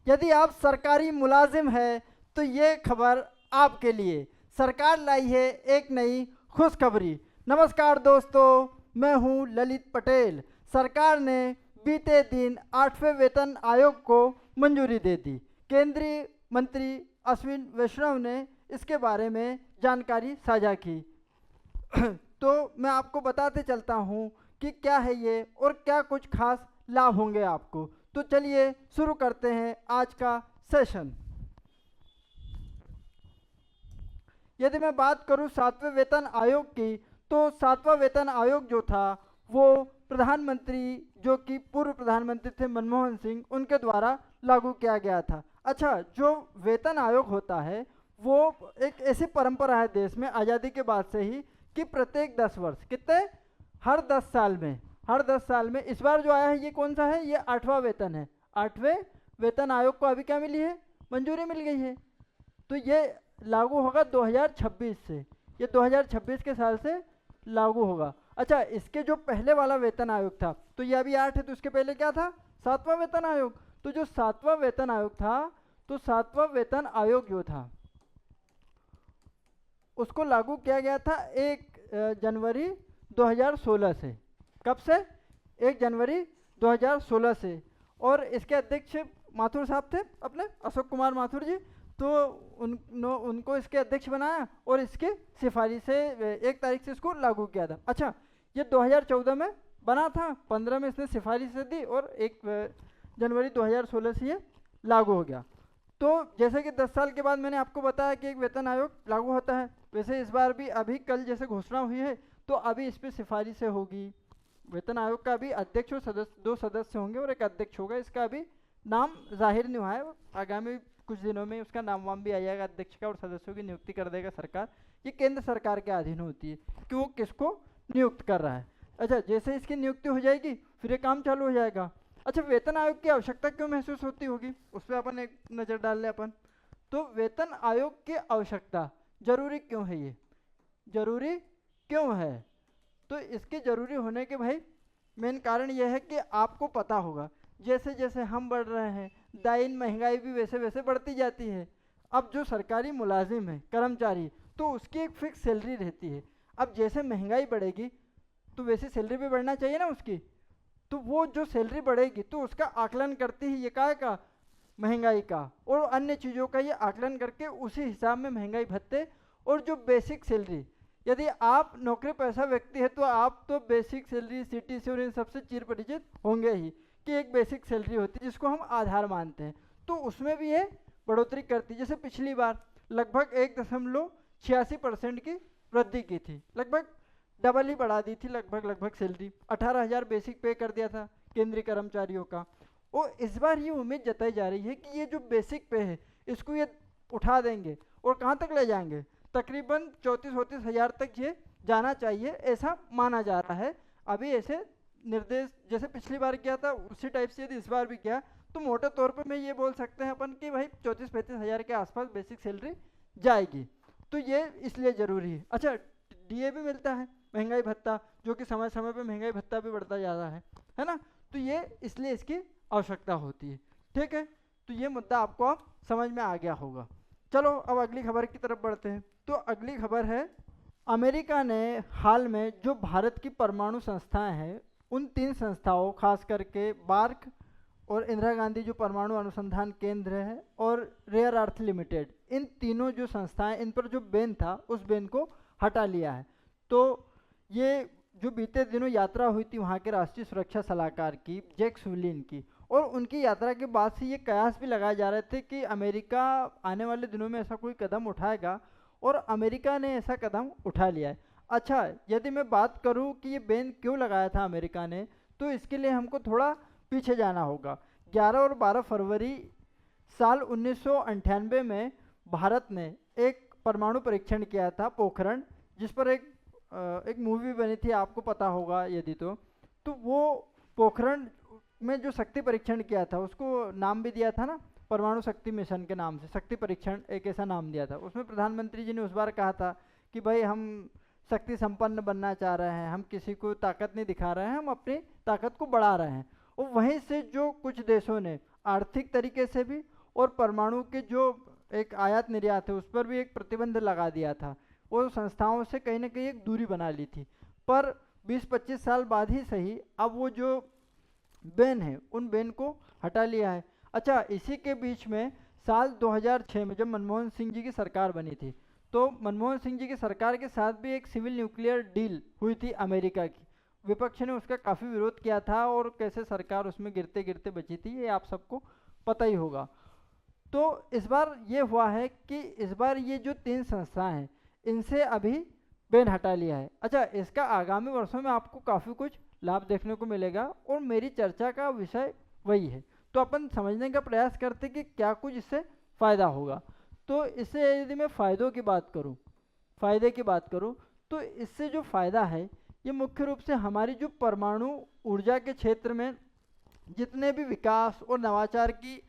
यदि आप सरकारी मुलाजिम हैं तो ये खबर आपके लिए। सरकार लाई है एक नई खुशखबरी। नमस्कार दोस्तों, मैं हूं ललित पटेल। सरकार ने बीते दिन 8वें वेतन आयोग को मंजूरी दे दी। केंद्रीय मंत्री अश्विन वैष्णव ने इसके बारे में जानकारी साझा की। तो मैं आपको बताते चलता हूँ कि क्या है ये और क्या कुछ खास लाभ होंगे आपको। तो चलिए शुरू करते हैं आज का सेशन। यदि मैं बात करूं 7वें वेतन आयोग की, तो 7वां वेतन आयोग जो था वो प्रधानमंत्री, जो कि पूर्व प्रधानमंत्री थे मनमोहन सिंह, उनके द्वारा लागू किया गया था। अच्छा, जो वेतन आयोग होता है वो एक ऐसी परंपरा है देश में आज़ादी के बाद से ही कि प्रत्येक 10 वर्ष, कितने, हर 10 साल में इस बार जो आया है ये कौन सा है, ये 8वां वेतन है। 8वें वेतन आयोग को अभी क्या मिली है, मंजूरी मिल गई है। तो ये लागू होगा 2026 से, ये 2026 के साल से लागू होगा। अच्छा, इसके जो पहले वाला वेतन आयोग था, तो ये अभी 8 है, तो इसके पहले क्या था, 7वां वेतन आयोग। तो जो 7वां वेतन आयोग था, तो 7वां वेतन आयोग जो था उसको लागू किया गया था 1 जनवरी 2016 से। कब से, 1 जनवरी 2016 से। और इसके अध्यक्ष माथुर साहब थे अपने, अशोक कुमार माथुर जी। तो उनको इसके अध्यक्ष बनाया और इसकी सिफारिश से 1 तारीख से इसको लागू किया था। अच्छा, ये 2014 में बना था, 15 में इसने सिफारिश से दी और 1 जनवरी 2016 से ये लागू हो गया। तो जैसे कि 10 साल के बाद मैंने आपको बताया कि एक वेतन आयोग लागू होता है, वैसे इस बार भी अभी कल जैसे घोषणा हुई है, तो अभी इस पर सिफारिशें होगी। वेतन आयोग का अभी अध्यक्ष और सदस्य, 2 सदस्य होंगे और एक अध्यक्ष होगा। इसका अभी नाम जाहिर नहीं हुआ है, आगामी कुछ दिनों में उसका नाम वाम भी आ जाएगा अध्यक्ष का, और सदस्यों की नियुक्ति कर देगा सरकार। ये केंद्र सरकार के अधीन होती है कि वो किसको नियुक्त कर रहा है। अच्छा, जैसे इसकी नियुक्ति हो जाएगी फिर ये काम चालू हो जाएगा। अच्छा, वेतन आयोग की आवश्यकता क्यों महसूस होती होगी, उस पर अपन एक नज़र डाल लें अपन। तो वेतन आयोग की आवश्यकता जरूरी क्यों है, ये जरूरी क्यों है, तो इसके जरूरी होने के भाई मेन कारण यह है कि आपको पता होगा जैसे जैसे हम बढ़ रहे हैं, दाइन महंगाई भी वैसे वैसे बढ़ती जाती है। अब जो सरकारी मुलाजिम है, कर्मचारी, तो उसकी एक फिक्स सैलरी रहती है। अब जैसे महंगाई बढ़ेगी तो वैसे सैलरी भी बढ़ना चाहिए ना उसकी। तो वो जो सैलरी बढ़ेगी तो उसका आकलन करती है ये काय का, महंगाई का और अन्य चीज़ों का, ये आकलन करके उसी हिसाब में महंगाई भत्ते और जो बेसिक सैलरी, यदि आप नौकरी पैसा व्यक्ति है तो आप तो बेसिक सैलरी, सीटीसी और इन सबसे चिर परिचित होंगे ही कि एक बेसिक सैलरी होती है जिसको हम आधार मानते हैं। तो उसमें भी ये बढ़ोतरी करती है। जैसे पिछली बार लगभग 1.86% की वृद्धि की थी, लगभग डबल ही बढ़ा दी थी, लगभग सैलरी 18,000 बेसिक पे कर दिया था केंद्रीय कर्मचारियों का। और इस बार ये उम्मीद जताई जा रही है कि ये जो बेसिक पे है इसको ये उठा देंगे और कहाँ तक ले जाएंगे, तकरीबन 34-34 हज़ार तक ये जाना चाहिए, ऐसा माना जा रहा है। अभी ऐसे निर्देश जैसे पिछली बार किया था उसी टाइप से यदि इस बार भी किया तो मोटे तौर पे मैं ये बोल सकते हैं अपन कि भाई 34-35 हज़ार के आसपास बेसिक सैलरी जाएगी। तो ये इसलिए ज़रूरी है। अच्छा, डीए भी मिलता है, महंगाई भत्ता, जो कि समय समय पे महंगाई भत्ता भी बढ़ता जा रहा है ना। तो ये इसलिए इसकी आवश्यकता होती है। ठीक है, तो ये मुद्दा आपको अब समझ में आ गया होगा। चलो अब अगली खबर की तरफ बढ़ते हैं। तो अगली खबर है, अमेरिका ने हाल में जो भारत की परमाणु संस्थाएं हैं उन 3 संस्थाओं, खास करके बार्क और इंदिरा गांधी जो परमाणु अनुसंधान केंद्र है और रेयर अर्थ लिमिटेड, इन तीनों जो संस्थाएं, इन पर जो बैन था उस बैन को हटा लिया है। तो ये जो बीते दिनों यात्रा हुई थी वहाँ के राष्ट्रीय सुरक्षा सलाहकार की, जैक सुलिन की, और उनकी यात्रा के बाद से ये कयास भी लगाए जा रहे थे कि अमेरिका आने वाले दिनों में ऐसा कोई कदम उठाएगा, और अमेरिका ने ऐसा कदम उठा लिया है। अच्छा, यदि मैं बात करूं कि ये बैन क्यों लगाया था अमेरिका ने, तो इसके लिए हमको थोड़ा पीछे जाना होगा। 11 और 12 फरवरी साल 1998 में भारत ने एक परमाणु परीक्षण किया था, पोखरण, जिस पर एक मूवी बनी थी, आपको पता होगा यदि तो वो पोखरण में जो शक्ति परीक्षण किया था उसको नाम भी दिया था ना, परमाणु शक्ति मिशन के नाम से, शक्ति परीक्षण एक ऐसा नाम दिया था। उसमें प्रधानमंत्री जी ने उस बार कहा था कि भाई हम शक्ति संपन्न बनना चाह रहे हैं, हम किसी को ताकत नहीं दिखा रहे हैं, हम अपनी ताकत को बढ़ा रहे हैं। और वहीं से जो कुछ देशों ने आर्थिक तरीके से भी और परमाणु के जो एक आयात निर्यात है उस पर भी एक प्रतिबंध लगा दिया था। वो संस्थाओं से कहीं ना कहीं एक दूरी बना ली थी। पर 20-25 साल बाद ही सही अब वो जो बैन है उन बैन को हटा लिया है। अच्छा, इसी के बीच में साल 2006 में जब मनमोहन सिंह जी की सरकार बनी थी, तो मनमोहन सिंह जी की सरकार के साथ भी एक सिविल न्यूक्लियर डील हुई थी अमेरिका की। विपक्ष ने उसका काफ़ी विरोध किया था और कैसे सरकार उसमें गिरते गिरते बची थी ये आप सबको पता ही होगा। तो इस बार ये हुआ है कि इस बार ये जो 3 संस्थाएं हैं इनसे अभी बैन हटा लिया है। अच्छा, इसका आगामी वर्षों में आपको काफ़ी कुछ लाभ देखने को मिलेगा और मेरी चर्चा का विषय वही है। तो अपन समझने का प्रयास करते कि क्या कुछ इससे फ़ायदा होगा। तो इससे यदि मैं फ़ायदे की बात करूँ तो इससे जो फ़ायदा है ये मुख्य रूप से हमारी जो परमाणु ऊर्जा के क्षेत्र में जितने भी विकास और नवाचार की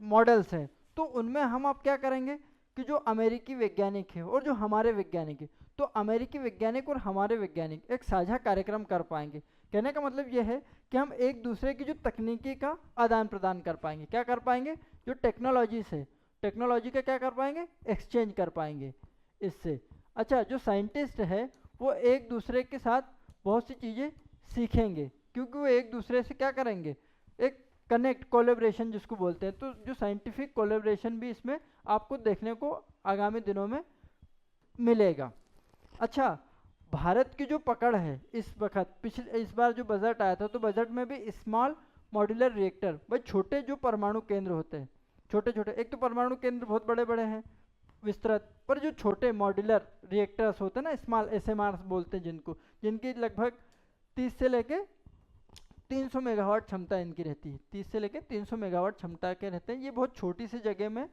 मॉडल्स हैं, तो उनमें हम अब क्या करेंगे कि जो अमेरिकी वैज्ञानिक हैं और जो हमारे वैज्ञानिक हैं, तो अमेरिकी वैज्ञानिक और हमारे वैज्ञानिक एक साझा कार्यक्रम कर पाएंगे। कहने का मतलब ये है कि हम एक दूसरे की जो तकनीकी का आदान प्रदान कर पाएंगे। क्या कर पाएंगे? जो टेक्नोलॉजी से टेक्नोलॉजी का क्या कर पाएंगे? एक्सचेंज कर पाएंगे इससे। अच्छा, जो साइंटिस्ट है वो एक दूसरे के साथ बहुत सी चीज़ें सीखेंगे क्योंकि वो एक दूसरे से क्या करेंगे? एक कनेक्ट कोलेब्रेशन जिसको बोलते हैं। तो जो साइंटिफिक कोलेब्रेशन भी इसमें आपको देखने को आगामी दिनों में मिलेगा। अच्छा, भारत की जो पकड़ है इस वक्त इस बार जो बजट आया था तो बजट में भी स्मॉल मॉड्यूलर रिएक्टर, भाई छोटे जो परमाणु केंद्र होते हैं, छोटे छोटे, एक तो परमाणु केंद्र बहुत बड़े बड़े हैं विस्तृत, पर जो छोटे मॉड्यूलर रिएक्टर्स होते हैं ना, स्मॉल एसएमआर बोलते हैं जिनको, जिनकी लगभग 30 से लेके 300 मेगावाट क्षमता इनकी रहती है। 30 से लेके 300 मेगावाट क्षमता के रहते हैं। ये बहुत छोटी सी जगह में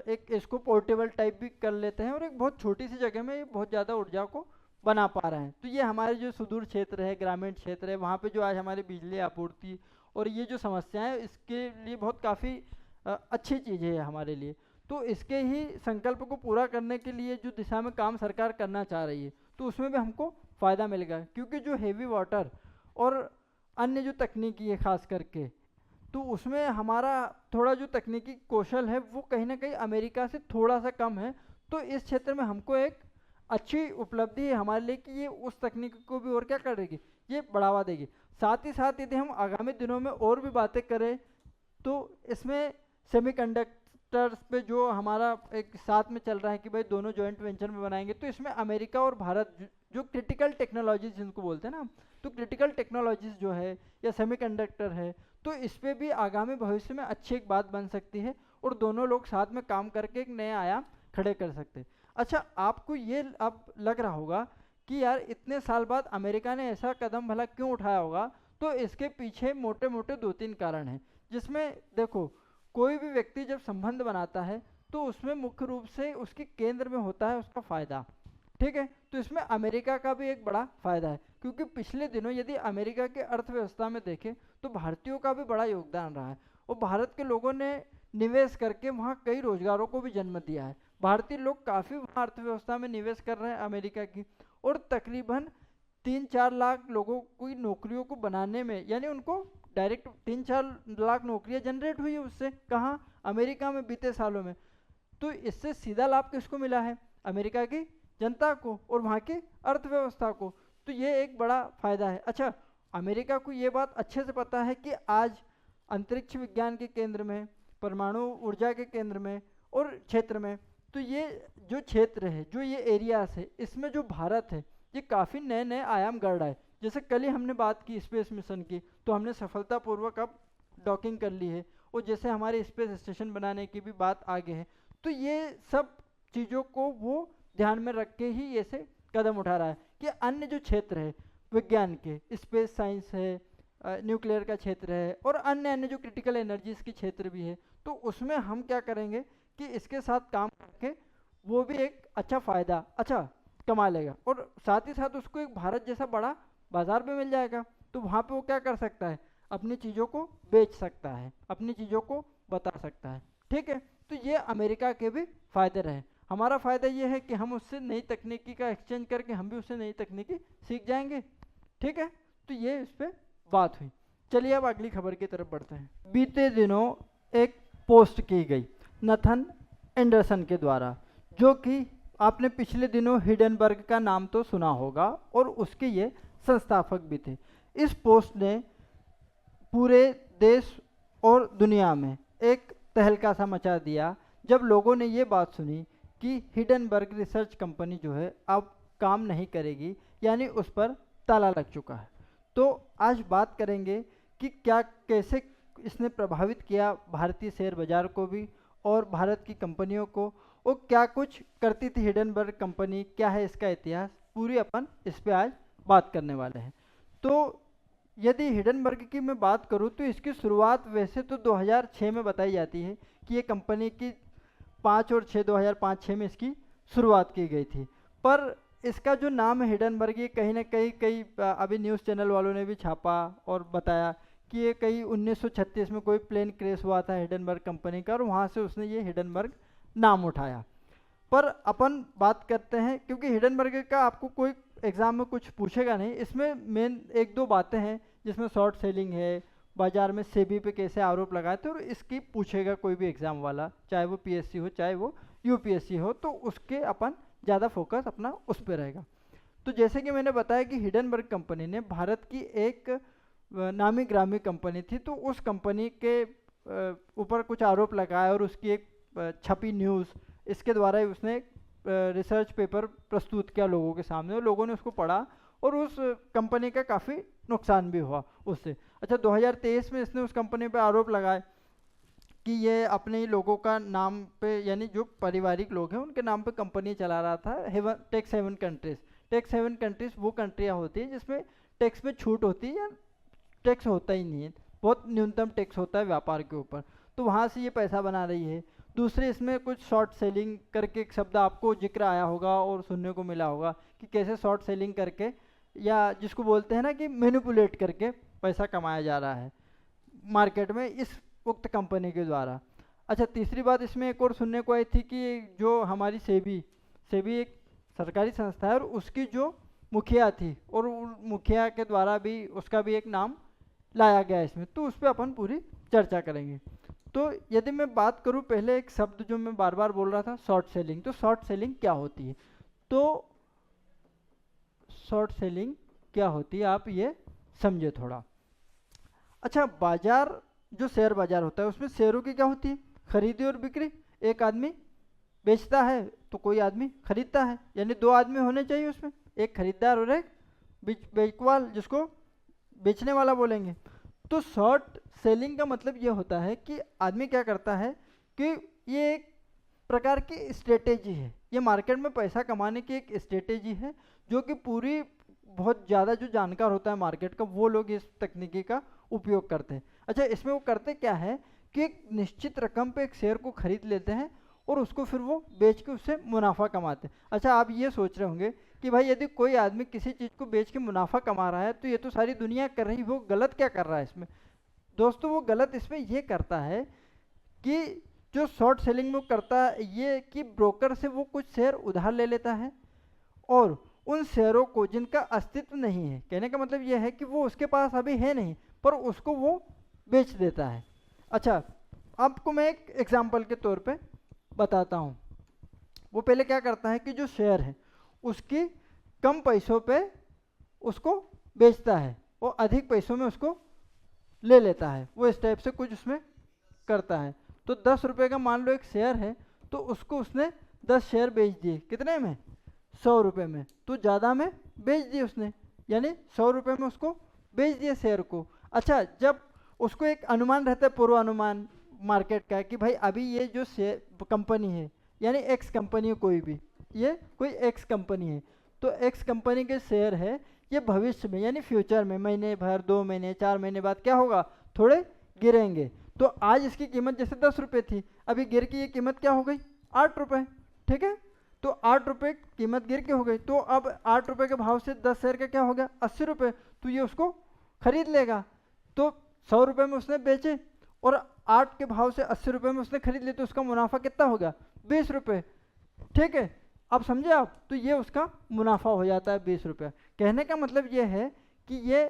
एक इसको पोर्टेबल टाइप भी कर लेते हैं और एक बहुत छोटी सी जगह में ये बहुत ज़्यादा ऊर्जा को बना पा रहे हैं। तो ये हमारे जो सुदूर क्षेत्र है, ग्रामीण क्षेत्र है, वहाँ पे जो आज हमारी बिजली आपूर्ति और ये जो समस्याएं हैं इसके लिए बहुत काफ़ी अच्छी चीज़ है हमारे लिए। तो इसके ही संकल्प को पूरा करने के लिए जो दिशा में काम सरकार करना चाह रही है तो उसमें भी हमको फ़ायदा मिलेगा क्योंकि जो हेवी वाटर और अन्य जो तकनीकी है खास करके, तो उसमें हमारा थोड़ा जो तकनीकी कौशल है वो कहीं ना कहीं अमेरिका से थोड़ा सा कम है। तो इस क्षेत्र में हमको एक अच्छी उपलब्धि है हमारे लिए कि ये उस तकनीक को भी और क्या करेगी, ये बढ़ावा देगी। साथ ही साथ यदि हम आगामी दिनों में और भी बातें करें तो इसमें सेमीकंडक्टर्स पे जो हमारा एक साथ में चल रहा है कि भाई दोनों जॉइंट वेंचर में बनाएंगे, तो इसमें अमेरिका और भारत जो क्रिटिकल टेक्नोलॉजीज जिनको बोलते हैं ना, तो क्रिटिकल टेक्नोलॉजीज जो है या सेमीकंडक्टर है, तो इस पर भी आगामी भविष्य में अच्छी एक बात बन सकती है और दोनों लोग साथ में काम करके एक नए आयाम खड़े कर सकते हैं। अच्छा, आपको ये अब लग रहा होगा कि यार इतने साल बाद अमेरिका ने ऐसा कदम भला क्यों उठाया होगा, तो इसके पीछे मोटे मोटे 2-3 कारण हैं। जिसमें देखो, कोई भी व्यक्ति जब संबंध बनाता है तो उसमें मुख्य रूप से उसके केंद्र में होता है उसका फ़ायदा। ठीक है, तो इसमें अमेरिका का भी एक बड़ा फ़ायदा है क्योंकि पिछले दिनों यदि अमेरिका के अर्थव्यवस्था में देखें तो भारतीयों का भी बड़ा योगदान रहा है और भारत के लोगों ने निवेश करके वहाँ कई रोजगारों को भी जन्म दिया है। भारतीय लोग काफ़ी वहाँ अर्थव्यवस्था में निवेश कर रहे हैं अमेरिका की, और तकरीबन 3-4 लाख लोगों की नौकरियों को बनाने में, यानी उनको डायरेक्ट 3-4 लाख नौकरियां जनरेट हुई है उससे, कहाँ? अमेरिका में बीते सालों में। तो इससे सीधा लाभ किसको मिला है? अमेरिका की जनता को और वहाँ की अर्थव्यवस्था को। तो ये एक बड़ा फायदा है। अच्छा, अमेरिका को ये बात अच्छे से पता है कि आज अंतरिक्ष विज्ञान के केंद्र में, परमाणु ऊर्जा के केंद्र में और क्षेत्र में, तो ये जो क्षेत्र है, जो ये एरियाज है, इसमें जो भारत है ये काफ़ी नए नए आयाम गढ़ रहा है। जैसे कल ही हमने बात की स्पेस मिशन की, तो हमने सफलतापूर्वक अब डॉकिंग कर ली है, और जैसे हमारे स्पेस स्टेशन बनाने की भी बात आगे है। तो ये सब चीज़ों को वो ध्यान में रख के ही ऐसे कदम उठा रहा है कि अन्य जो क्षेत्र है विज्ञान के, स्पेस साइंस है, न्यूक्लियर का क्षेत्र है और अन्य अन्य जो क्रिटिकल एनर्जीज के क्षेत्र भी है, तो उसमें हम क्या करेंगे कि इसके साथ काम करके वो भी एक अच्छा फ़ायदा कमा लेगा, और साथ ही साथ उसको एक भारत जैसा बड़ा बाजार भी मिल जाएगा। तो वहाँ पे वो क्या कर सकता है? अपनी चीज़ों को बेच सकता है, अपनी चीज़ों को बता सकता है। ठीक है, तो ये अमेरिका के भी फ़ायदे रहे। हमारा फ़ायदा ये है कि हम उससे नई तकनीकी का एक्सचेंज करके हम भी उससे नई तकनीकी सीख जाएंगे। ठीक है, तो ये इस पर बात हुई। चलिए अब अगली खबर की तरफ बढ़ते हैं। बीते दिनों एक पोस्ट की गई नथन एंडरसन के द्वारा, जो कि आपने पिछले दिनों हिडनबर्ग का नाम तो सुना होगा और उसके ये संस्थापक भी थे। इस पोस्ट ने पूरे देश और दुनिया में एक तहलका सा मचा दिया जब लोगों ने ये बात सुनी कि हिडनबर्ग रिसर्च कंपनी जो है अब काम नहीं करेगी, यानी उस पर ताला लग चुका है। तो आज बात करेंगे कि क्या कैसे इसने प्रभावित किया भारतीय शेयर बाजार को भी और भारत की कंपनियों को, और क्या कुछ करती थी हिडनबर्ग कंपनी, क्या है इसका इतिहास, पूरी अपन इस पे आज बात करने वाले हैं। तो यदि हिडनबर्ग की मैं बात करूं तो इसकी शुरुआत वैसे तो 2006 में बताई जाती है कि ये कंपनी की 5 और 6 2005-6 में इसकी शुरुआत की गई थी। पर इसका जो नाम है हिडनबर्ग, ये कहीं ना कहीं कई अभी न्यूज़ चैनल वालों ने भी छापा और बताया कि ये कहीं 1936 में कोई प्लेन क्रैश हुआ था हिडनबर्ग कंपनी का और वहाँ से उसने ये हिडनबर्ग नाम उठाया। पर अपन बात करते हैं, क्योंकि हिडनबर्ग का आपको कोई एग्ज़ाम में कुछ पूछेगा नहीं, इसमें मेन एक दो बातें हैं जिसमें शॉर्ट सेलिंग है, बाजार में सेबी पे कैसे आरोप लगाए थे, और इसकी पूछेगा कोई भी एग्ज़ाम वाला, चाहे वो पीएससी हो चाहे वो यूपीएससी हो, तो उसके अपन ज़्यादा फोकस अपना उस पर रहेगा। तो जैसे कि मैंने बताया कि हिडनबर्ग कंपनी ने भारत की एक नामी ग्रामी कंपनी थी, तो उस कंपनी के ऊपर कुछ आरोप लगाया और उसकी एक छपी न्यूज़, इसके द्वारा ही उसने रिसर्च पेपर प्रस्तुत किया लोगों के सामने और लोगों ने उसको पढ़ा और उस कंपनी का काफ़ी नुकसान भी हुआ उससे। अच्छा, 2023 में इसने उस कंपनी पे आरोप लगाए कि ये अपने ही लोगों का नाम पे, यानी जो पारिवारिक लोग हैं उनके नाम पे कंपनी चला रहा था tax haven countries. Tax haven countries वो कंट्रियाँ होती हैं जिसमें टैक्स में छूट होती है या टैक्स होता ही नहीं है, बहुत न्यूनतम टैक्स होता है व्यापार के ऊपर, तो वहाँ से ये पैसा बना रही है। दूसरे इसमें कुछ शॉर्ट सेलिंग करके एक शब्द आपको जिक्र आया होगा और सुनने को मिला होगा कि कैसे शॉर्ट सेलिंग करके, या जिसको बोलते हैं ना कि मैनिपुलेट करके पैसा कमाया जा रहा है मार्केट में इस उक्त कंपनी के द्वारा। अच्छा, तीसरी बात इसमें एक और सुनने को आई थी कि जो हमारी सेबी सेबी एक सरकारी संस्था है और उसकी जो मुखिया थी और मुखिया के द्वारा भी उसका भी एक नाम लाया गया है इसमें, तो उस पर अपन पूरी चर्चा करेंगे। तो यदि मैं बात करूं, पहले एक शब्द जो मैं बार बार बोल रहा था, शॉर्ट सेलिंग, तो शॉर्ट सेलिंग क्या होती है? तो शॉर्ट सेलिंग क्या होती है आप ये समझे थोड़ा। अच्छा, बाजार जो शेयर बाजार होता है उसमें शेयरों की क्या होती है? खरीदी और बिक्री। एक आदमी बेचता है तो कोई आदमी खरीदता है, यानी दो आदमी होने चाहिए उसमें, एक खरीदार और एक बेचवाल, जिसको बेचने वाला बोलेंगे। तो शॉर्ट सेलिंग का मतलब ये होता है कि आदमी क्या करता है कि ये एक प्रकार की स्ट्रेटेजी है, ये मार्केट में पैसा कमाने की एक स्ट्रेटेजी है जो कि पूरी बहुत ज़्यादा जो जानकार होता है मार्केट का वो लोग इस तकनीकी का उपयोग करते हैं। अच्छा, इसमें वो करते क्या है कि एक निश्चित रकम पे एक शेयर को खरीद लेते हैं और उसको फिर वो बेच के उससे मुनाफा कमाते हैं। अच्छा, आप ये सोच रहे होंगे कि भाई यदि कोई आदमी किसी चीज़ को बेच के मुनाफा कमा रहा है तो ये तो सारी दुनिया कर रही, वो गलत क्या कर रहा है इसमें? दोस्तों, वो गलत इसमें ये करता है कि जो शॉर्ट सेलिंग में करता है ये कि ब्रोकर से वो कुछ शेयर उधार ले लेता है और उन शेयरों को जिनका अस्तित्व नहीं है, कहने का मतलब ये है कि वो उसके पास अभी है नहीं, पर उसको वो बेच देता है। अच्छा, आपको मैं एक एग्जांपल के तौर पे बताता हूँ। वो पहले क्या करता है कि जो शेयर है उसकी कम पैसों पे उसको बेचता है और अधिक पैसों में उसको ले लेता है, वो इस टाइप से कुछ उसमें करता है। तो 10 रुपये का मान लो एक शेयर है, तो उसको उसने 10 शेयर बेच दिए, कितने में? 100 रुपये में। तो ज़्यादा में बेच दिए उसने, यानी 100 रुपये में उसको बेच दिए शेयर को। अच्छा, जब उसको एक अनुमान रहता है, पूर्व अनुमान मार्केट का, कि भाई अभी ये जो शेयर कंपनी है, यानी एक्स कंपनी है, कोई भी ये कोई एक्स कंपनी है, तो एक्स कंपनी के शेयर है, ये भविष्य में यानी फ्यूचर में महीने भर 2 महीने 4 महीने बाद क्या होगा, थोड़े गिरेंगे। तो आज इसकी कीमत जैसे 10 रुपये थी, अभी गिर की ये कीमत क्या हो गई? 8 रुपये, ठीक है। तो 8 रुपये कीमत गिर के हो गई, तो अब 8 रुपये के भाव से 10 शेयर का क्या हो गया? 80 रुपये। तो ये उसको खरीद लेगा। तो 100 रुपये में उसने बेचे और 8 के भाव से 80 रुपये में उसने खरीद लिए, तो उसका मुनाफा कितना हो गया? 20 रुपये, ठीक है। अब समझे आप? तो ये उसका मुनाफा हो जाता है 20 रुपये। कहने का मतलब ये है कि ये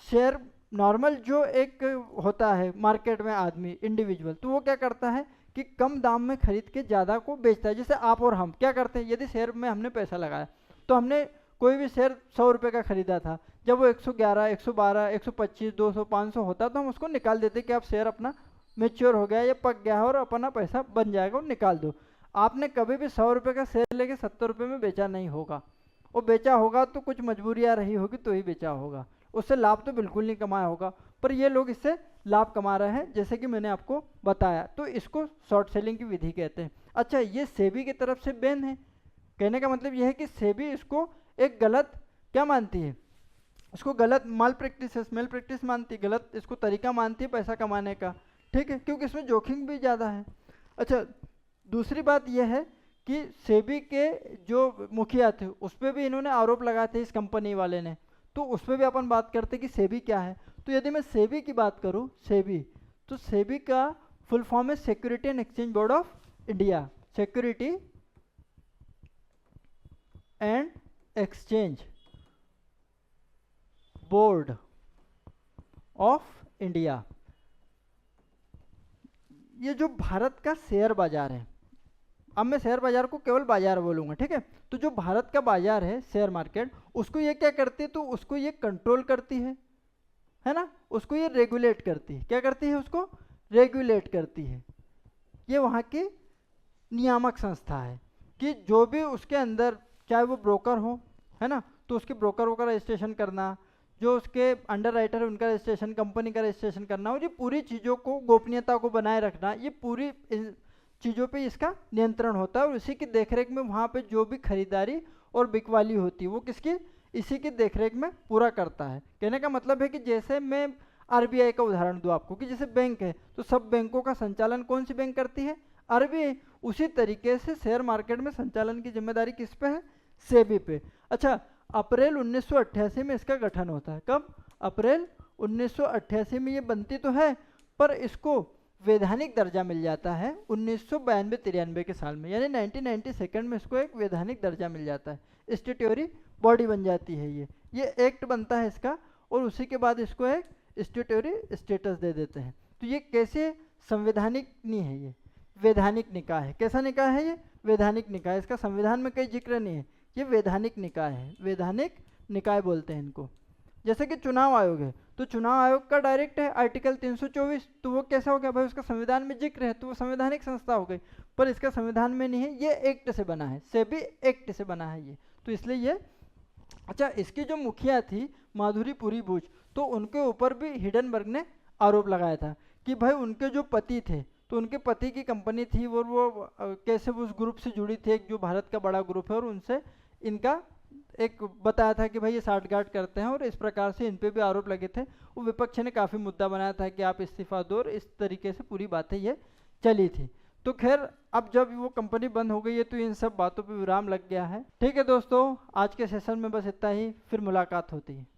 शेयर नॉर्मल जो एक होता है मार्केट में आदमी इंडिविजुअल, तो वो क्या करता है कि कम दाम में खरीद के ज़्यादा को बेचता है। जैसे आप और हम क्या करते हैं, यदि शेयर में हमने पैसा लगाया तो हमने कोई भी शेयर 100 रुपये का खरीदा था, जब वो 111, 112, 125, 200, 500 होता तो हम उसको निकाल देते कि अब शेयर अपना मेच्योर हो गया या पक गया है और अपना पैसा बन जाएगा और निकाल दो। आपने कभी भी 100 रुपये का शेयर लेके 70 रुपये में बेचा नहीं होगा, और बेचा होगा तो कुछ मजबूरियाँ रही होगी तो ही बेचा होगा, उससे लाभ तो बिल्कुल नहीं कमाया होगा। पर ये लोग इससे लाभ कमा रहे हैं, जैसे कि मैंने आपको बताया, तो इसको शॉर्ट सेलिंग की विधि कहते हैं। अच्छा, ये सेबी की तरफ से बैन है। कहने का मतलब यह है कि सेबी इसको एक गलत क्या मानती है, इसको गलत मेल प्रैक्टिस मानती है, गलत इसको तरीका मानती है पैसा कमाने का, ठीक है, क्योंकि इसमें जोखिम भी ज़्यादा है। अच्छा, दूसरी बात यह है कि सेबी के जो मुखिया थे उस पर भी इन्होंने आरोप लगाए थे इस कंपनी वाले ने, तो उस पर भी अपन बात करते कि सेबी क्या है। तो यदि मैं सेबी की बात करूं, सेबी, तो सेबी का फुल फॉर्म है security and exchange board of India, security and exchange board of India. ये जो भारत का शेयर बाजार है, अब मैं शेयर बाजार को केवल बाजार बोलूंगा, ठीक है, तो जो भारत का बाजार है शेयर मार्केट, उसको ये क्या करती है, तो उसको ये कंट्रोल करती है ना, उसको ये रेगुलेट करती है। क्या करती है, उसको रेगुलेट करती है। ये वहाँ की नियामक संस्था है कि जो भी उसके अंदर, चाहे वो ब्रोकर हो, है ना, तो उसके ब्रोकरों का रजिस्ट्रेशन करना, जो उसके अंडर राइटर है उनका रजिस्ट्रेशन, कंपनी का रजिस्ट्रेशन करना, और ये पूरी चीज़ों को, गोपनीयता को बनाए रखना, ये पूरी चीज़ों पे इसका नियंत्रण होता है। और इसी की देखरेख में वहाँ पे जो भी खरीदारी और बिकवाली होती है वो किसकी, इसी की देखरेख में पूरा करता है। कहने का मतलब है कि जैसे मैं आरबीआई का उदाहरण दूँ आपको, कि जैसे बैंक है तो सब बैंकों का संचालन कौन सी बैंक करती है, आरबीआई। उसी तरीके से शेयर मार्केट में संचालन की जिम्मेदारी किस पे है, सेबी पे। अच्छा, अप्रैल 1988 में इसका गठन होता है। कब, अप्रैल 1988 में ये बनती तो है, पर इसको वैधानिक दर्जा मिल जाता है 1992-93 के साल में, यानी 1992 में इसको एक वैधानिक दर्जा मिल जाता है, स्टैट्यूटरी बॉडी बन जाती है। ये एक्ट बनता है इसका, और उसी के बाद इसको एक स्टैट्यूटरी स्टेटस दे देते हैं। तो ये कैसे संवैधानिक नहीं है, ये वैधानिक निकाय है। कैसा निकाय है ये, वैधानिक निकाय। इसका संविधान में कहीं जिक्र नहीं है, ये वैधानिक निकाय है, वैधानिक निकाय बोलते हैं इनको। जैसे कि चुनाव आयोग है, तो चुनाव आयोग का डायरेक्ट है आर्टिकल 324, तो वो कैसा हो गया भाई, उसका संविधान में जिक्र है तो वो संवैधानिक संस्था हो गई, पर इसका संविधान में नहीं है, ये एक्ट से बना है, सेबी एक्ट से बना है ये, तो इसलिए ये। अच्छा, इसकी जो मुखिया थी माधुरी पुरी बुच, तो उनके ऊपर भी हिडनबर्ग ने आरोप लगाया था कि भाई उनके जो पति थे, तो उनके पति की कंपनी थी और वो कैसे उस ग्रुप से जुड़ी थी, एक जो भारत का बड़ा ग्रुप है, और उनसे इनका एक बताया था कि भाई ये साठगांठ करते हैं, और इस प्रकार से इन पे भी आरोप लगे थे। वो विपक्ष ने काफ़ी मुद्दा बनाया था कि आप इस्तीफा दो, और इस तरीके से पूरी बातें ये चली थी। तो खैर, अब जब वो कंपनी बंद हो गई है तो इन सब बातों पे विराम लग गया है। ठीक है दोस्तों, आज के सेशन में बस इतना ही, फिर मुलाकात होती है।